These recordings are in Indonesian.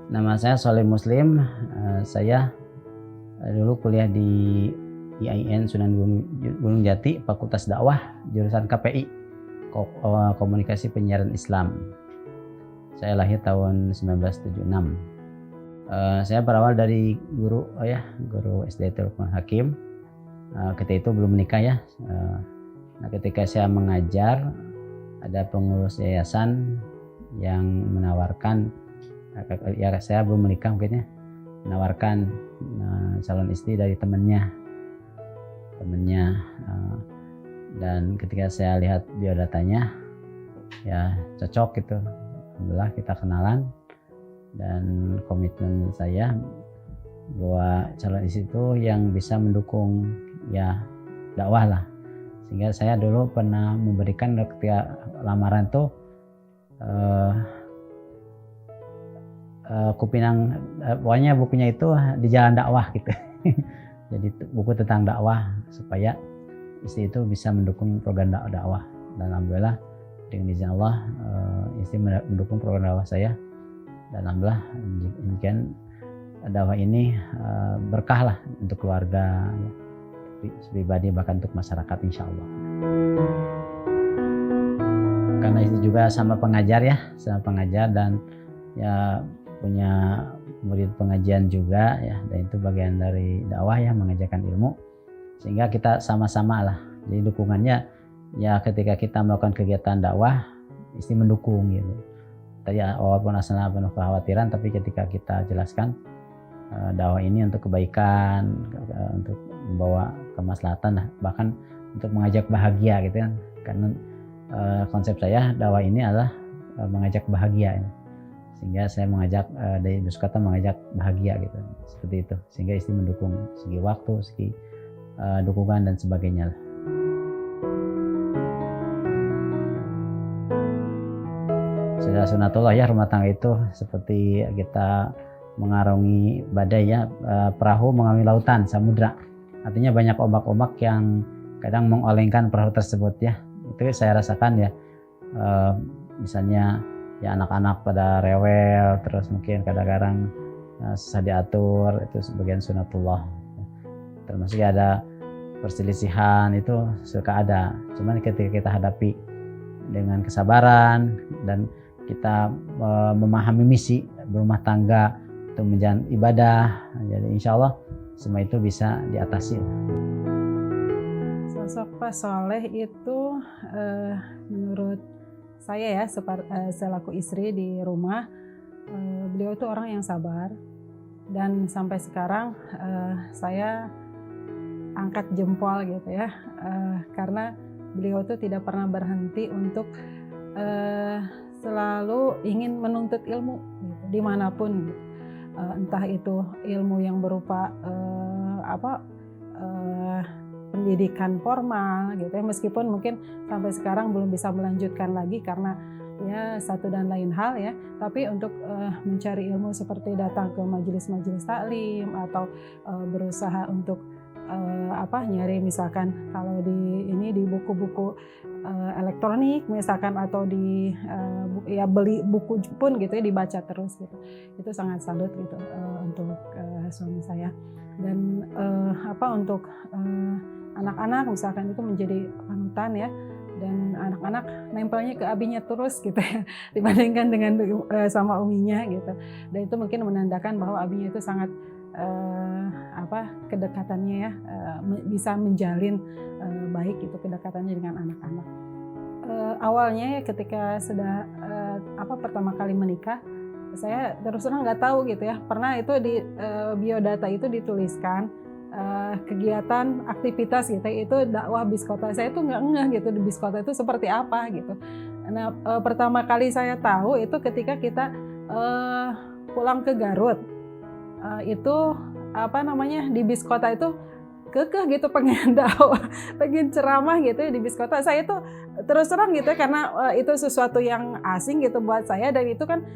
Nama saya Soleh Muslim. Saya dulu kuliah di IAIN Sunan Gunung Jati, Fakultas Dakwah, jurusan KPI, Komunikasi Penyiaran Islam. Saya lahir tahun 1976. Saya berawal dari guru SD Tulkman Hakim. Ketika itu belum menikah ya. Nah, ketika saya mengajar, ada pengurus yayasan yang menawarkan, ya saya belum menikah mungkin ya, menawarkan calon istri dari temannya, dan ketika saya lihat biodatanya ya cocok gitu. Alhamdulillah kita kenalan, dan komitmen saya bahwa calon istri itu yang bisa mendukung ya dakwah lah. Sehingga saya dulu pernah memberikan ketika lamaran tuh Kupinang, pokoknya bukunya itu di jalan dakwah gitu. Jadi buku tentang dakwah supaya istri itu bisa mendukung program dakwah. Dan alhamdulillah dengan izin Allah istri mendukung program dakwah saya. Dan alhamdulillah demikian dakwah ini berkah lah untuk keluarga, pribadi, bahkan untuk masyarakat insya Allah. Karena itu juga sama pengajar dan ya punya murid pengajian juga ya, dan itu bagian dari dakwah ya, mengajarkan ilmu, sehingga kita sama-sama lah. Jadi dukungannya ya ketika kita melakukan kegiatan dakwah, istri mendukung gitu. Tadi walaupun asalnya penuh kekhawatiran, tapi ketika kita jelaskan dakwah ini untuk kebaikan, untuk membawa kemaslahatan, bahkan untuk mengajak bahagia gitu kan. Karena konsep saya dakwah ini adalah mengajak bahagia ya. Sehingga saya mengajak dari Biskota mengajak bahagia gitu, seperti itu. Sehingga istri mendukung segi waktu, segi dukungan dan sebagainya. Sudah sunatullah ya, rumah tangga itu seperti kita mengarungi badai ya, perahu mengarungi lautan, samudra. Artinya banyak ombak-ombak yang kadang mengolengkan perahu tersebut ya. Itu saya rasakan ya, misalnya ya anak-anak pada rewel, terus mungkin kadang-kadang susah diatur, itu sebagian sunatullah. Termasuk ya ada perselisihan, itu suka ada. Cuman ketika kita hadapi dengan kesabaran dan kita memahami misi berumah tangga untuk menjalani ibadah, jadi insya Allah semua itu bisa diatasi. Sosok Pak Soleh itu menurut saya ya, selaku istri di rumah, beliau itu orang yang sabar, dan sampai sekarang saya angkat jempol gitu ya, karena beliau itu tidak pernah berhenti untuk selalu ingin menuntut ilmu gitu, dimanapun gitu. Entah itu ilmu yang berupa pendidikan formal gitu ya, meskipun mungkin sampai sekarang belum bisa melanjutkan lagi karena ya satu dan lain hal ya, tapi untuk mencari ilmu seperti datang ke majelis-majelis taklim atau berusaha untuk nyari misalkan kalau di buku-buku elektronik misalkan, atau beli buku pun gitu ya, dibaca terus gitu. Itu sangat salut gitu untuk suami saya. Dan untuk anak-anak misalkan itu menjadi panutan ya, dan anak-anak nempelnya ke abinya terus gitu ya, dibandingkan dengan sama uminya gitu. Dan itu mungkin menandakan bahwa abinya itu sangat kedekatannya ya, bisa menjalin baik itu kedekatannya dengan anak-anak. Awalnya ya ketika sudah pertama kali menikah, saya terus terang nggak tahu gitu ya. Pernah itu di biodata itu dituliskan kegiatan aktivitas gitu, itu dakwah Biskota. Saya tuh nggak ngeh gitu di Biskota itu seperti apa gitu. Nah, pertama kali saya tahu itu ketika kita pulang ke Garut. Itu di Biskota itu kekeh gitu pengen dakwah, pengen ceramah gitu ya di Biskota. Saya tuh terus terang gitu ya, karena itu sesuatu yang asing gitu buat saya, dan itu kan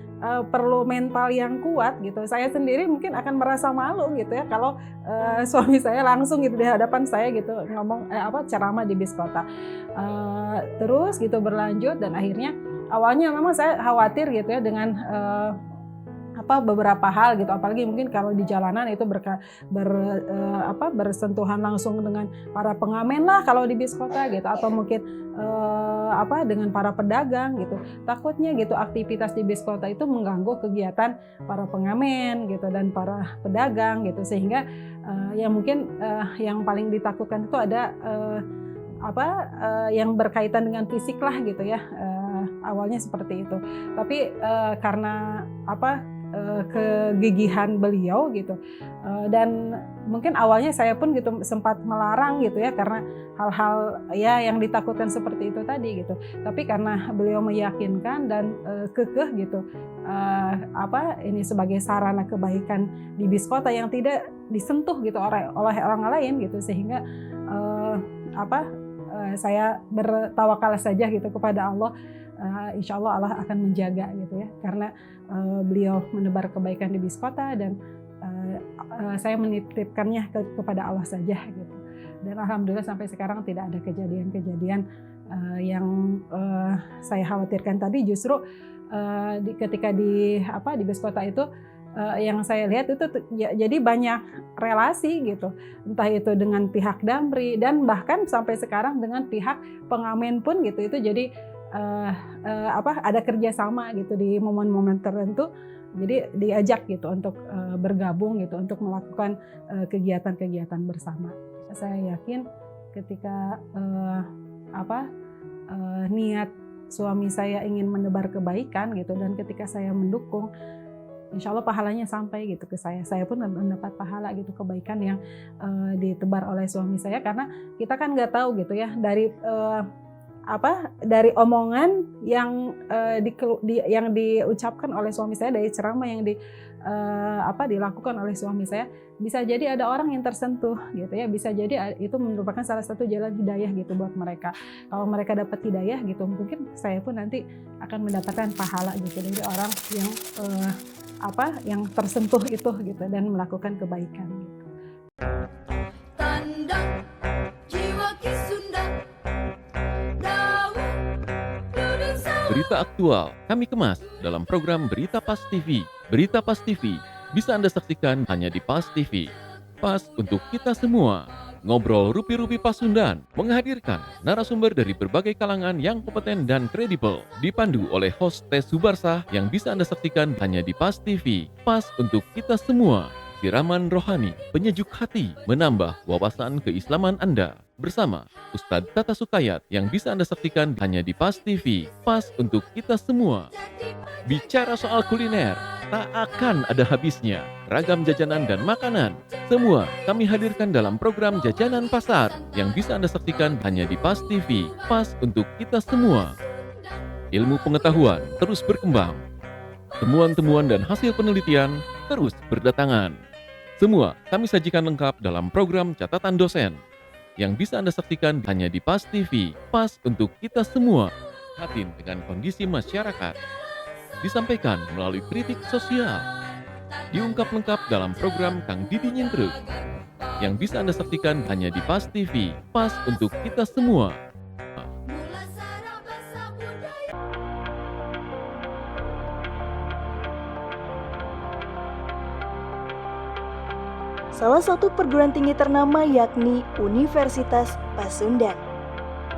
perlu mental yang kuat gitu. Saya sendiri mungkin akan merasa malu gitu ya kalau suami saya langsung gitu di hadapan saya gitu ngomong ceramah di Biskota. Terus gitu berlanjut, dan akhirnya awalnya memang saya khawatir gitu ya dengan beberapa hal gitu, apalagi mungkin kalau di jalanan itu bersentuhan langsung dengan para pengamen lah kalau di bis kota gitu, atau mungkin dengan para pedagang gitu. Takutnya gitu aktivitas di bis kota itu mengganggu kegiatan para pengamen gitu dan para pedagang gitu, sehingga mungkin yang paling ditakutkan itu ada yang berkaitan dengan fisik lah gitu ya. Awalnya seperti itu, tapi karena kegigihan beliau gitu, dan mungkin awalnya saya pun gitu sempat melarang gitu ya, karena hal-hal ya yang ditakutkan seperti itu tadi gitu. Tapi karena beliau meyakinkan dan kekeh gitu, ini sebagai sarana kebaikan di bis kota yang tidak disentuh gitu oleh orang lain gitu, sehingga saya bertawakal saja gitu kepada Allah. Insya Allah Allah akan menjaga gitu ya, karena beliau menebar kebaikan di bis kota, dan saya menitipkannya kepada Allah saja gitu. Dan alhamdulillah sampai sekarang tidak ada kejadian-kejadian yang saya khawatirkan tadi. Justru ketika di bis kota itu, yang saya lihat itu jadi banyak relasi gitu, entah itu dengan pihak Damri dan bahkan sampai sekarang dengan pihak pengamen pun gitu. Itu jadi ada kerjasama gitu di momen-momen tertentu, jadi diajak gitu untuk bergabung gitu untuk melakukan kegiatan-kegiatan bersama. Saya yakin ketika niat suami saya ingin menebar kebaikan gitu, dan ketika saya mendukung, insya Allah pahalanya sampai gitu ke saya. Saya pun mendapat pahala gitu, kebaikan yang ditebar oleh suami saya, karena kita kan nggak tahu gitu ya dari omongan yang diucapkan oleh suami saya, dari ceramah yang dilakukan oleh suami saya, bisa jadi ada orang yang tersentuh gitu ya, bisa jadi itu merupakan salah satu jalan hidayah gitu buat mereka. Kalau mereka dapat hidayah gitu, mungkin saya pun nanti akan mendapatkan pahala gitu dari orang yang tersentuh itu gitu dan melakukan kebaikan gitu. Berita aktual kami kemas dalam program Berita Pas TV. Berita Pas TV bisa Anda saksikan hanya di Pas TV. Pas untuk kita semua. Ngobrol Rupi-Rupi Pasundan menghadirkan narasumber dari berbagai kalangan yang kompeten dan kredibel, dipandu oleh host Teh Subarsah yang bisa Anda saksikan hanya di Pas TV. Pas untuk kita semua. Siraman rohani, penyejuk hati, menambah wawasan keislaman Anda. Bersama Ustadz Tata Sukayat yang bisa Anda saksikan hanya di Pas TV. Pas untuk kita semua. Bicara soal kuliner, tak akan ada habisnya. Ragam jajanan dan makanan, semua kami hadirkan dalam program Jajanan Pasar yang bisa Anda saksikan hanya di Pas TV. Pas untuk kita semua. Ilmu pengetahuan terus berkembang. Temuan-temuan dan hasil penelitian terus berdatangan. Semua kami sajikan lengkap dalam program Catatan Dosen yang bisa Anda saksikan hanya di Pas TV. Pas untuk kita semua. Prihatin dengan kondisi masyarakat. Disampaikan melalui kritik sosial. Diungkap lengkap dalam program Kang Didi Nyintruk yang bisa Anda saksikan hanya di Pas TV. Pas untuk kita semua. Salah satu perguruan tinggi ternama yakni Universitas Pasundan.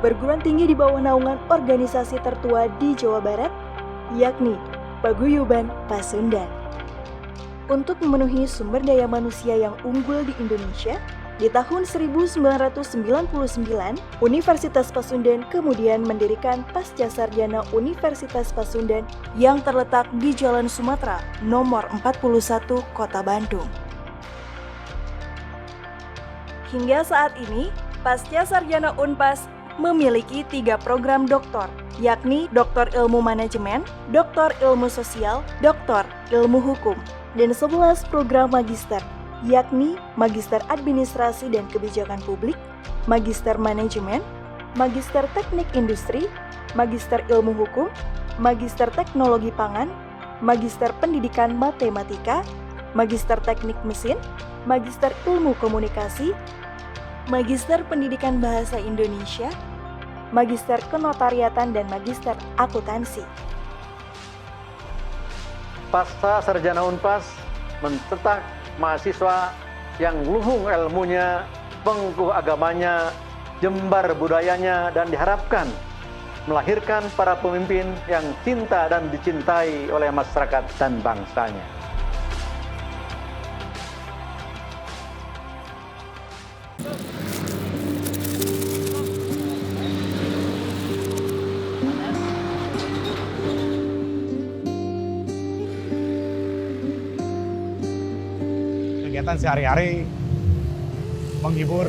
Perguruan tinggi di bawah naungan organisasi tertua di Jawa Barat, yakni Paguyuban Pasundan. Untuk memenuhi sumber daya manusia yang unggul di Indonesia, di tahun 1999, Universitas Pasundan kemudian mendirikan Pascasarjana Universitas Pasundan yang terletak di Jalan Sumatera, nomor 41, Kota Bandung. Hingga saat ini, Pascasarjana Unpas memiliki 3 program doktor, yakni Doktor Ilmu Manajemen, Doktor Ilmu Sosial, Doktor Ilmu Hukum, dan 11 program magister, yakni Magister Administrasi dan Kebijakan Publik, Magister Manajemen, Magister Teknik Industri, Magister Ilmu Hukum, Magister Teknologi Pangan, Magister Pendidikan Matematika, Magister Teknik Mesin, Magister Ilmu Komunikasi, Magister Pendidikan Bahasa Indonesia, Magister Kenotariatan, dan Magister Akuntansi. Pasca Sarjana Unpas mencetak mahasiswa yang luhung ilmunya, pengkuh agamanya, jembar budayanya, dan diharapkan melahirkan para pemimpin yang cinta dan dicintai oleh masyarakat dan bangsanya. Kegiatan sehari-hari menghibur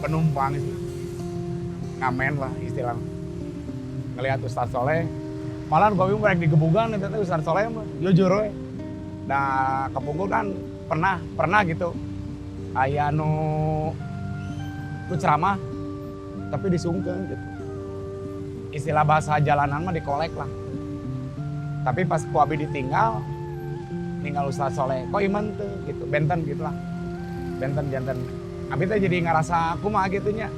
penumpang, ngamen lah istilahnya. Ngelihat Ustaz Soleh, malah gue bingung mereka digebugan, itu Ustaz Soleh mah jujur we. Nah kepungkur kan pernah gitu, aya nu ceramah tapi disungkeun gitu. Istilah bahasa jalanan mah dikolek lah. Tapi pas ku abi ditinggal Ustaz Soleh, kok iman tuh gitu, benten gitulah, benten janten. Abi teh jadi ngerasa kumaha gitunya,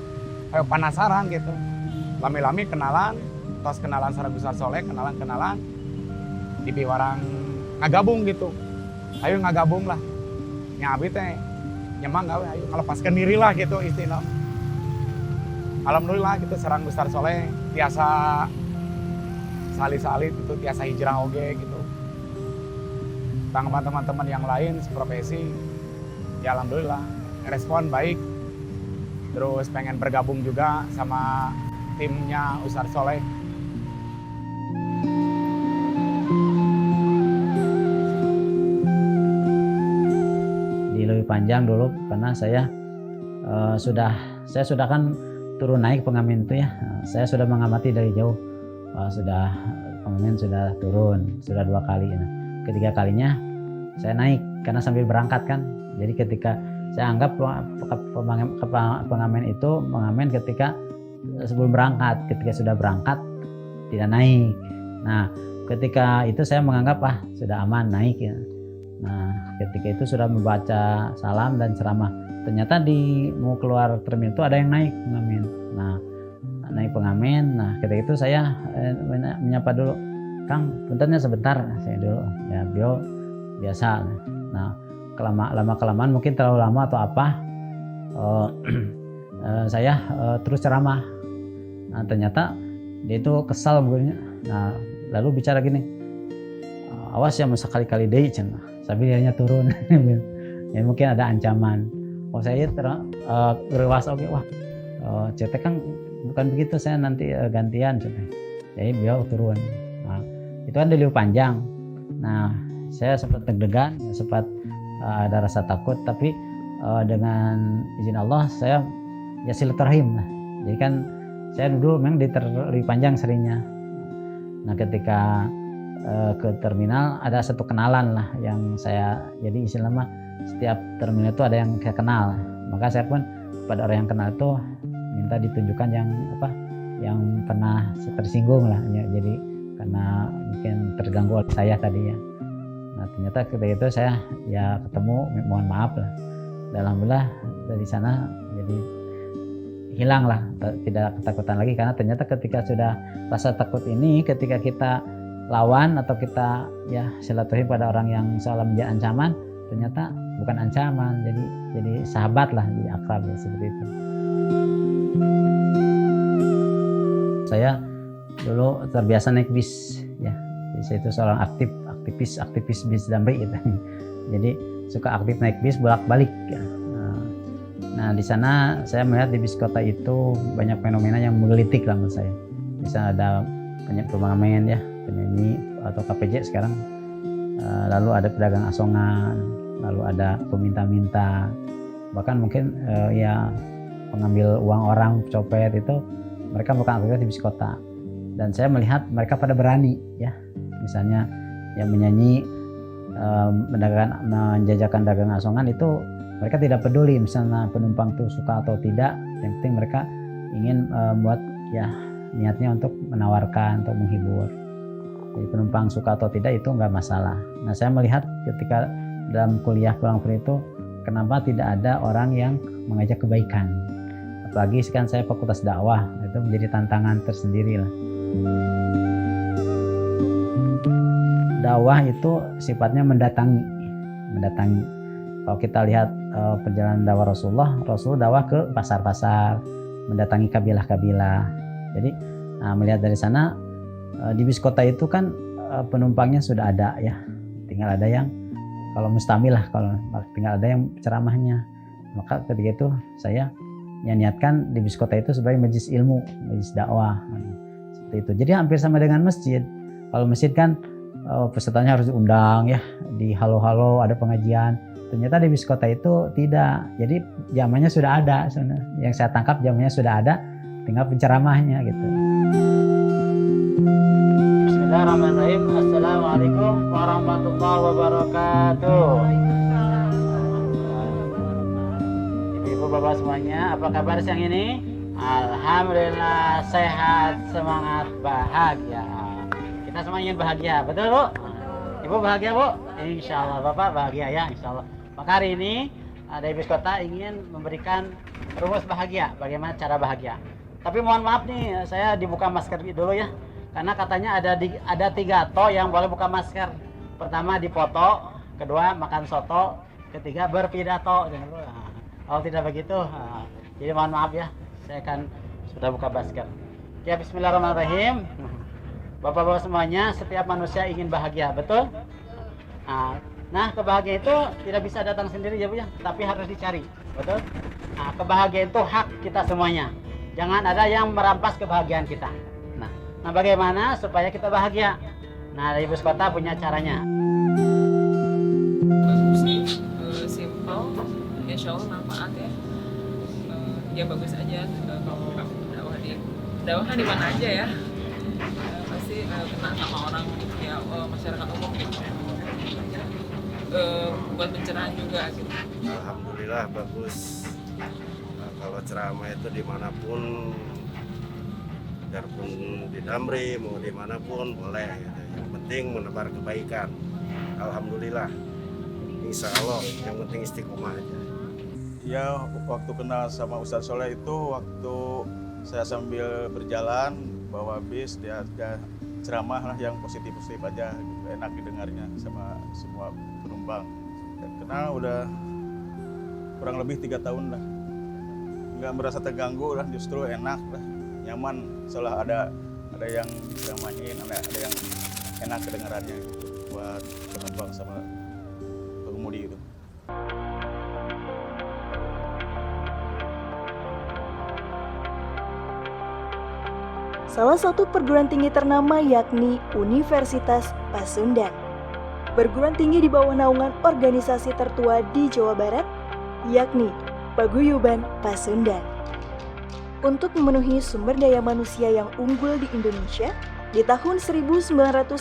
kayak penasaran gitu. Lami-lami kenalan, tos kenalan sareng Ustaz Soleh, kenalan di piwarang ngagabung gitu. Ayo ngagabung lah. Nya abi teh nyemang gawe ayo ngalepaskeun diri lah gitu istilah. Alhamdulillah gitu sareng Ustaz Soleh tiasa salit-salit itu, tiasa hijrah oge gitu. Tanggapan teman-teman yang lain seprofesi, ya alhamdulillah respon baik. Terus pengen bergabung juga sama timnya Ustaz Soleh. Di lebih panjang dulu karena saya sudah kan turun naik pengamen itu ya. Saya sudah mengamati dari jauh. Sudah pengamen sudah turun, sudah 2 kali. Nah, ketiga kalinya saya naik karena sambil berangkat kan. Jadi ketika saya anggap pengamen itu mengamen ketika sebelum berangkat, ketika sudah berangkat tidak naik. Nah ketika itu saya menganggap sudah aman naik ya. Nah ketika itu sudah membaca salam dan ceramah, ternyata di mau keluar terminal itu ada yang naik pengamen. Nah naik pengamen, nah ketika itu saya menyapa dulu, Kang, puntennya sebentar, saya dulu ya beliau biasa. Nah lama-kelamaan mungkin terlalu lama atau apa, saya terus ceramah. Nah ternyata dia itu kesal mungkin. Nah lalu bicara gini, awas ya sekali-kali deh cenah, sambil dirinya turun. Ya mungkin ada ancaman. Saya rewas oke, wah cetek kan bukan begitu, saya nanti gantian cenah. Jadi beliau turun. Nah, itu kan dulu panjang. Nah saya sempat deg-degan, sempat ada rasa takut, tapi dengan izin Allah saya ya silaturahim. Nah, jadi kan saya dulu memang lebih panjang seringnya. Nah ketika ke terminal ada satu kenalan lah yang saya, jadi istilahnya setiap terminal itu ada yang saya kenal. Maka saya pun pada orang yang kenal itu minta ditunjukkan yang pernah tersinggung lah ya, jadi karena mungkin terganggu oleh saya tadi ya. Nah ternyata ketika itu saya ya ketemu, mohon maaf lah. Alhamdulillah dari sana jadi hilang lah, tidak ketakutan lagi, karena ternyata ketika sudah rasa takut ini, ketika kita lawan atau kita ya silaturahim pada orang yang seolah menjadi ancaman, ternyata bukan ancaman, jadi sahabat lah, jadi akrab ya, seperti itu. Saya dulu terbiasa naik bis ya, jadi saya itu seorang aktivis bis Damri gitu. Jadi suka aktif naik bis bolak-balik ya. Nah di sana saya melihat di bis kota itu banyak fenomena yang menggelitik lah menurut saya. Di sana ada banyak pengamen ya, penyanyi atau KPJ sekarang, lalu ada pedagang asongan, lalu ada peminta-minta, bahkan mungkin ya pengambil uang orang, copet, itu mereka bukan aktivitas di bis kota. Dan saya melihat mereka pada berani ya, misalnya yang menyanyi, menjajakan dagang asongan itu mereka tidak peduli misalnya penumpang tuh suka atau tidak, yang penting mereka ingin buat ya niatnya untuk menawarkan, untuk menghibur. Jadi penumpang suka atau tidak itu nggak masalah. Nah saya melihat ketika dalam kuliah pulang pergi itu, kenapa tidak ada orang yang mengajak kebaikan, apalagi kan saya fakultas dakwah, itu menjadi tantangan tersendiri lah. dakwah itu sifatnya mendatangi. Kalau kita lihat perjalanan dakwah Rasul dakwah ke pasar-pasar, mendatangi kabilah-kabilah. Jadi melihat dari sana di bis kota itu kan penumpangnya sudah ada ya, tinggal ada yang kalau mustamil lah, kalau tinggal ada yang ceramahnya. Maka ketika itu saya niatkan di bis kota itu sebagai majelis ilmu, majelis dakwah seperti itu. Jadi hampir sama dengan masjid. Kalau masjid kan pesertanya harus diundang ya, di halo-halo ada pengajian. Ternyata di bis kota itu tidak. Jadi jamannya sudah ada sebenarnya. Yang saya tangkap jamannya sudah ada, tinggal penceramahnya gitu. Bismillahirrahmanirrahim. Assalamualaikum warahmatullahi wabarakatuh. Ibu bapak semuanya, apa kabar siang ini? Alhamdulillah sehat, semangat, bahagia. Kita semua ingin bahagia, betul Bu? Ibu bahagia Bu? Insya Allah Bapak bahagia ya, insya Allah. Maka hari ini dari bis kota ingin memberikan rumus bahagia, bagaimana cara bahagia. Tapi mohon maaf nih, saya dibuka masker dulu ya. Karena katanya ada 3 to yang boleh buka masker. Pertama dipoto, kedua makan soto, ketiga berpidato. Kalau tidak begitu, jadi mohon maaf ya, saya akan sudah buka masker. Ya Bismillahirrahmanirrahim. Bapak-bapak semuanya, setiap manusia ingin bahagia, betul? Nah, kebahagiaan itu tidak bisa datang sendiri ya Bu ya, tapi harus dicari, betul? Nah, kebahagiaan itu hak kita semuanya. Jangan ada yang merampas kebahagiaan kita. Nah, bagaimana supaya kita bahagia? Nah, dari bus kota punya caranya. Bagus sih, simple, insya Allah manfaat ya. Ya bagus aja kalau dakwah di mana aja ya. Pasti kena sama orang ya, masyarakat umum gitu. Buat pencerahan juga gitu. Alhamdulillah bagus. Kalau ceramah itu dimanapun, biarpun di Damri mau dimanapun boleh gitu. Yang penting menebar kebaikan. Alhamdulillah, insya Allah yang penting istiqomah aja. Ya waktu kenal sama Ustadz Soleh itu waktu saya sambil berjalan bawa bis, dia ceramah lah yang positif-positif aja gitu. Enak didengarnya sama semua penumpang. Dan kenal udah kurang lebih 3 tahun lah, nggak merasa terganggu lah, justru enak lah, nyaman. Soalnya ada yang ceramahnya, ada yang enak kedengarannya gitu, buat penumpang sama pengemudi itu. Salah satu perguruan tinggi ternama yakni Universitas Pasundan. Perguruan tinggi di bawah naungan organisasi tertua di Jawa Barat, yakni Paguyuban Pasundan. Untuk memenuhi sumber daya manusia yang unggul di Indonesia, di tahun 1999,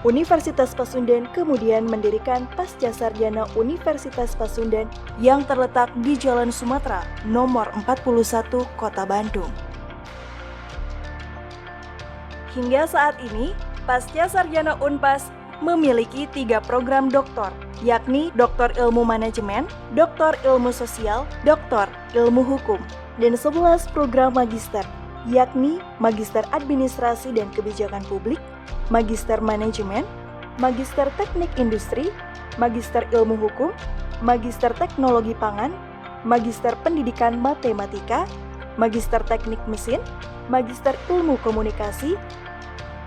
Universitas Pasundan kemudian mendirikan Pascasarjana Universitas Pasundan yang terletak di Jalan Sumatera, nomor 41, Kota Bandung. Hingga saat ini, Pascasarjana Unpas memiliki 3 program doktor, yakni Doktor Ilmu Manajemen, Doktor Ilmu Sosial, Doktor Ilmu Hukum, dan 11 program magister, yakni Magister Administrasi dan Kebijakan Publik, Magister Manajemen, Magister Teknik Industri, Magister Ilmu Hukum, Magister Teknologi Pangan, Magister Pendidikan Matematika, Magister Teknik Mesin, Magister Ilmu Komunikasi,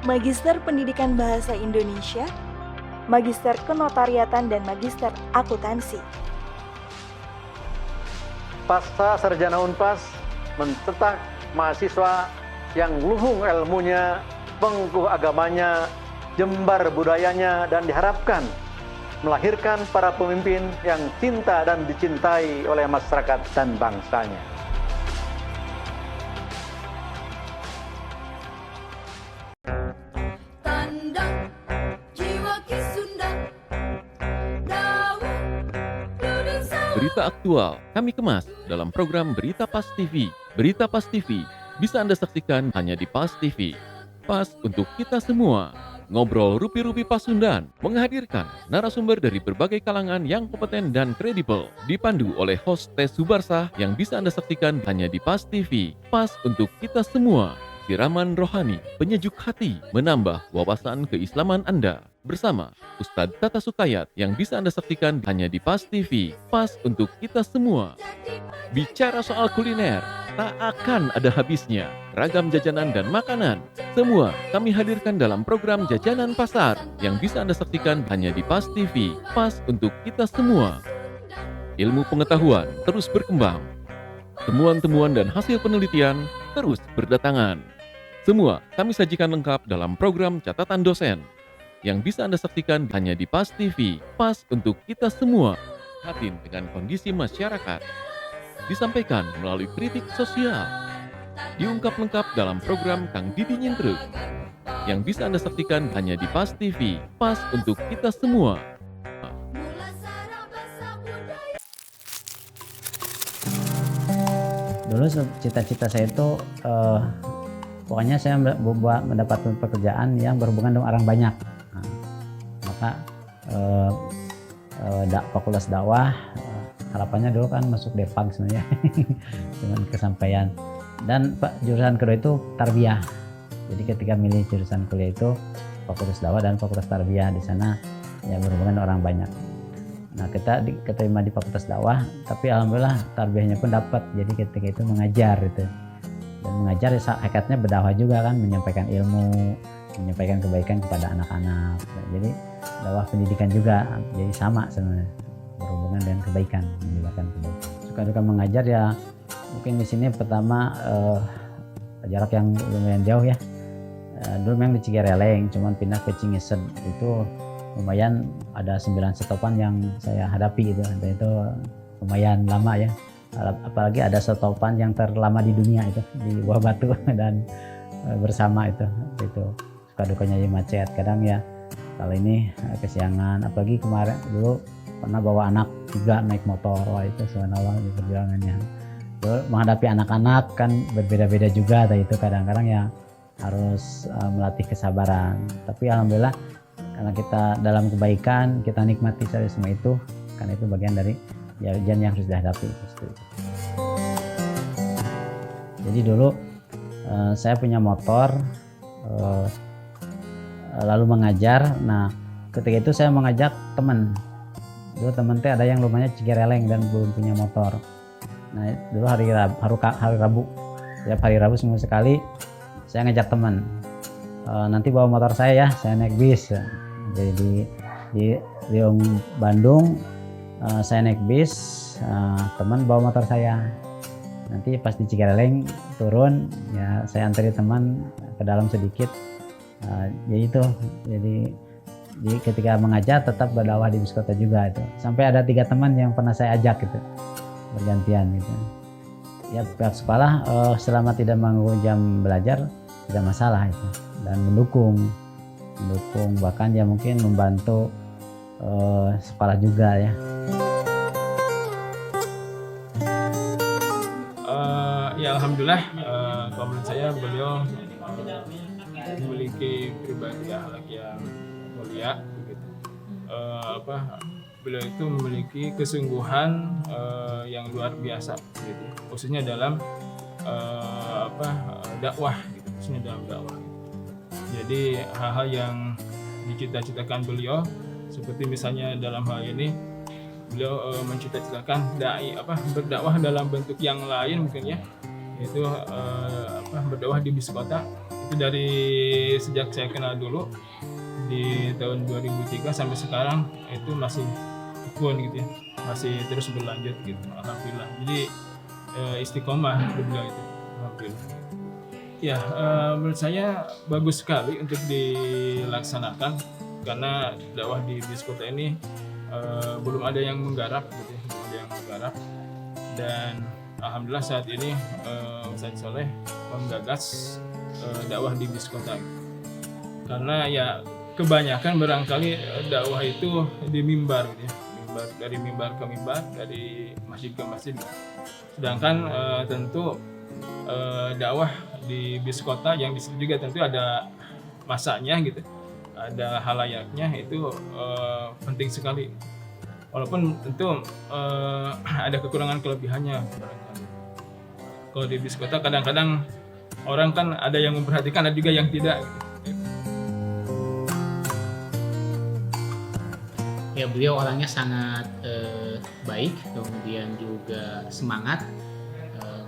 Magister Pendidikan Bahasa Indonesia, Magister Kenotariatan, dan Magister Akuntansi. Pasca Sarjana Unpas mencetak mahasiswa yang luhung ilmunya, pengkuh agamanya, jembar budayanya, dan diharapkan melahirkan para pemimpin yang cinta dan dicintai oleh masyarakat dan bangsanya. Berita aktual kami kemas dalam program Berita Pas TV. Berita Pas TV bisa Anda saksikan hanya di Pas TV. Pas untuk kita semua. Ngobrol Rupi-Rupi Pasundan menghadirkan narasumber dari berbagai kalangan yang kompeten dan kredibel. Dipandu oleh host Teh Subarsah yang bisa Anda saksikan hanya di Pas TV. Pas untuk kita semua. siraman rohani, penyejuk hati, menambah wawasan keislaman Anda. Bersama Ustadz Tata Sukayat yang bisa Anda saksikan hanya di PAS TV. PAS untuk kita semua. Bicara soal kuliner, tak akan ada habisnya. Ragam jajanan dan makanan, semua kami hadirkan dalam program Jajanan Pasar yang bisa Anda saksikan hanya di PAS TV. PAS untuk kita semua. Ilmu pengetahuan terus berkembang. Temuan-temuan dan hasil penelitian terus berdatangan. Semua kami sajikan lengkap dalam program Catatan Dosen yang bisa Anda saksikan hanya di PAS TV. PAS untuk kita semua. Hatin dengan kondisi masyarakat. Disampaikan melalui kritik sosial. Diungkap lengkap dalam program Kang Didi Nyintruk yang bisa Anda saksikan hanya di PAS TV. PAS untuk kita semua. Dulu cita-cita saya itu pokoknya saya mendapatkan pekerjaan yang berhubungan dengan orang banyak. Nah, maka fakultas dakwah harapannya dulu kan masuk Depag sebenarnya dengan kesampaian. Dan jurusan kedua itu tarbiyah. Jadi ketika milih jurusan kuliah itu fakultas dakwah dan fakultas tarbiyah, di sana ya berhubungan dengan orang banyak. Nah, kita keterima di fakultas dakwah, tapi alhamdulillah tarbiyahnya pun dapat. Jadi ketika itu mengajar itu. Dan mengajar hakikatnya berdakwah juga kan, menyampaikan ilmu, menyampaikan kebaikan kepada anak-anak. Nah, jadi dakwah pendidikan juga, jadi sama sebenarnya, berhubungan dengan kebaikan, menyebarkan kebaikan. Suka duka mengajar ya, mungkin di sini pertama jarak yang lumayan jauh ya. Dulu memang di Cigereleng, cuman pindah ke Cingised itu lumayan ada 9 stopan yang saya hadapi gitu, dan itu lumayan lama ya. Apalagi ada stopan yang terlama di dunia itu di Buah Batu dan bersama itu suka dukanya ya macet kadang ya. Kalau ini kesiangan, apalagi kemarin dulu pernah bawa anak juga naik motor, wah itu subhanallah di perjuangannya. Dulu menghadapi anak-anak kan berbeda-beda juga, itu kadang-kadang ya harus melatih kesabaran. Tapi alhamdulillah karena kita dalam kebaikan, kita nikmati semua itu, karena itu bagian dari jalan yang harus dihadapi. Jadi dulu saya punya motor, lalu mengajar. Nah, ketika itu saya mengajak teman. Dulu teman teh ada yang rumahnya Cigereleng dan belum punya motor. Nah, dulu hari Rabu, tiap hari Rabu seminggu sekali saya ngajak teman. Nanti bawa motor saya ya, saya naik bis. Jadi di Riung Bandung saya naik bis, teman bawa motor saya. Nanti pas di Cigereleng turun ya saya antri teman ke dalam sedikit. Jadi itu, jadi ketika mengajar tetap berdakwah di bis kota juga itu. Sampai ada 3 teman yang pernah saya ajak gitu, bergantian gitu. Ya pihak sekolah selama tidak mengganggu jam belajar tidak masalah itu, dan mendukung bahkan ya mungkin membantu sekolah juga ya. Ya alhamdulillah, kalau menurut saya beliau memiliki pribadi akhlak yang mulia begitu. Beliau itu memiliki kesungguhan yang luar biasa gitu, khususnya dalam dakwah gitu, khususnya dalam dakwah. Jadi hal-hal yang dicita-citakan beliau, seperti misalnya dalam hal ini beliau mencita-citakan berdakwah dalam bentuk yang lain mungkin ya, yaitu berdakwah di bis kota. Itu dari sejak saya kenal dulu di tahun 2003 sampai sekarang itu masih tekun gitu ya, masih terus berlanjut gitu, alhamdulillah. Jadi istiqomah beliau itu, alhamdulillah. Ya, menurut saya bagus sekali untuk dilaksanakan, karena dakwah di bis kota ini belum ada yang menggarap gitu ya, belum ada yang menggarap. Dan alhamdulillah saat ini Ustadz Soleh menggagas dakwah di bis kota. Karena ya kebanyakan barangkali dakwah itu di mimbar gitu ya, dari mimbar ke mimbar, dari masjid ke masjid. Sedangkan tentu dakwah di bis kota yang disitu juga tentu ada masanya gitu, ada halayaknya, itu penting sekali. Walaupun tentu ada kekurangan kelebihannya. Kalau di bis kota kadang-kadang orang kan ada yang memperhatikan, ada juga yang tidak. Ya, beliau orangnya sangat baik, kemudian juga semangat,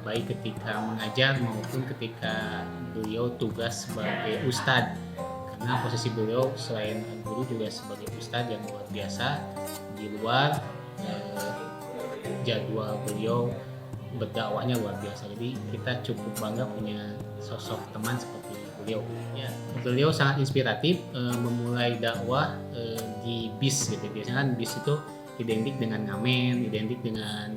baik ketika mengajar maupun ketika beliau tugas sebagai ustadz. Karena posisi beliau selain guru juga sebagai ustadz yang luar biasa. Di luar jadwal beliau berdakwahnya luar biasa. Jadi kita cukup bangga punya sosok teman seperti beliau. Ya, beliau sangat inspiratif, memulai dakwah di BIS gitu. Biasanya kan BIS itu identik dengan ngamen, identik dengan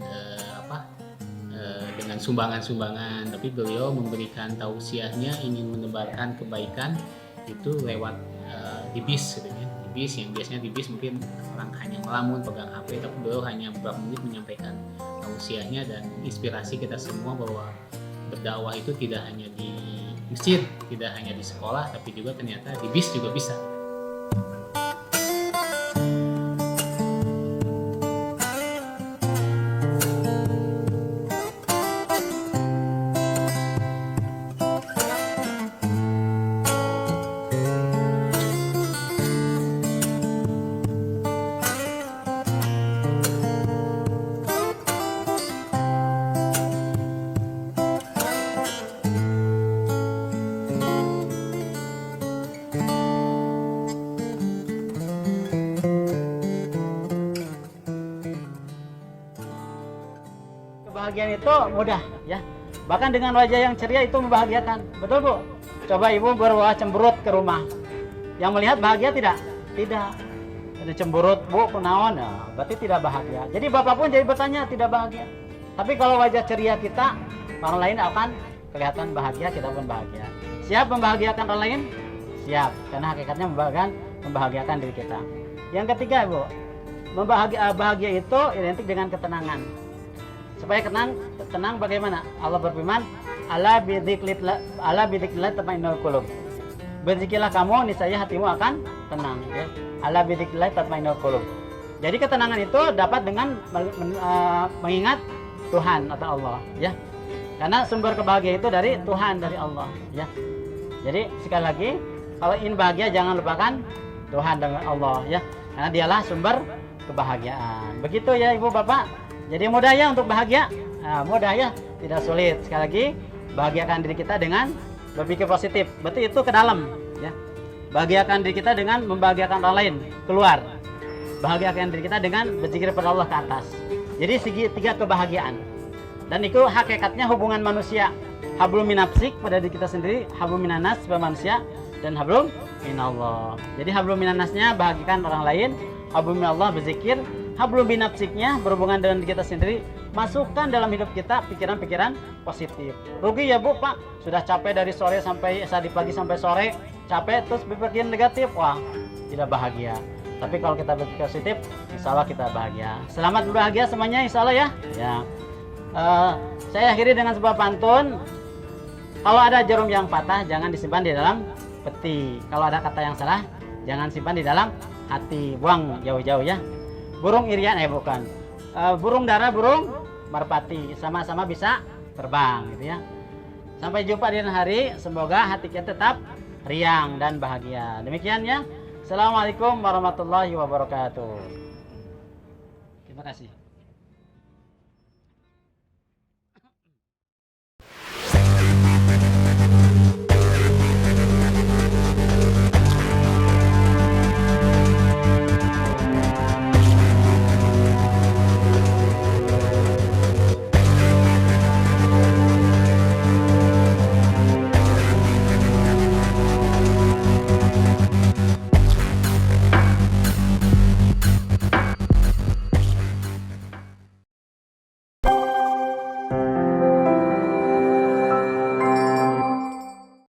dengan sumbangan-sumbangan. Tapi beliau memberikan tausiahnya, ingin menebarkan kebaikan itu lewat di BIS gitu ya. Di BIS yang biasanya di BIS mungkin orang hanya melamun pegang HP, tapi beliau hanya beberapa menit menyampaikan tausiahnya dan inspirasi kita semua bahwa berdakwah itu tidak hanya di masjid, tidak hanya di sekolah, tapi juga ternyata di BIS juga bisa. Kebahagiaan itu mudah ya. Bahkan dengan wajah yang ceria itu membahagiakan. Betul Bu? Coba Ibu berwajah cemberut ke rumah. Yang melihat bahagia tidak? Tidak. Ada cemberut Bu, kenaon, ya, berarti tidak bahagia. Jadi Bapak pun jadi bertanya tidak bahagia. Tapi kalau wajah ceria kita, orang lain akan kelihatan bahagia, kita pun bahagia. Siap membahagiakan orang lain? Siap. Karena hakikatnya membahagiakan diri kita. Yang ketiga Bu, bahagia itu identik dengan ketenangan. Supaya tenang bagaimana? Allah berfirman, ala bidzikrillah tatmainnul qulub. Berzikirlah kamu, niscaya hatimu akan tenang ya. Ala bidzikrillah tatmainnul qulub. Jadi ketenangan itu dapat dengan mengingat Tuhan atau Allah ya. Karena sumber kebahagiaan itu dari Tuhan, dari Allah ya. Jadi sekali lagi, kalau ingin bahagia jangan lupakan Tuhan dengan Allah ya. Karena dialah sumber kebahagiaan. Begitu ya Ibu Bapak. Jadi mudah ya untuk bahagia, mudah ya, tidak sulit. Sekali lagi, bahagiakan diri kita dengan berpikir positif. Berarti itu ke dalam, ya. Bahagiakan diri kita dengan membahagiakan orang lain, keluar. Bahagiakan diri kita dengan berzikir kepada Allah ke atas. Jadi segitiga kebahagiaan. Dan itu hakikatnya hubungan manusia. Hablum minapsik pada diri kita sendiri, hablum minanas pada manusia, dan hablum minallah. Jadi hablum minanasnya bahagiakan orang lain, hablum minallah berzikir. Hablum binafsiknya berhubungan dengan kita sendiri, masukkan dalam hidup kita pikiran-pikiran positif. Rugi ya Bu Pak, sudah capek dari sore sampai di pagi sampai sore, capek terus berpikir negatif, wah tidak bahagia. Tapi kalau kita berpikir positif, insya Allah kita bahagia. Selamat berbahagia semuanya, insya Allah ya. Saya akhiri dengan sebuah pantun. Kalau ada jarum yang patah, jangan disimpan di dalam peti. Kalau ada kata yang salah, jangan simpan di dalam hati, buang jauh-jauh ya. Burung irian bukan. Burung dara, burung merpati, sama-sama bisa terbang gitu ya. Sampai jumpa di lain hari, semoga hati kita tetap riang dan bahagia. Demikian ya. Assalamualaikum warahmatullahi wabarakatuh. Terima kasih.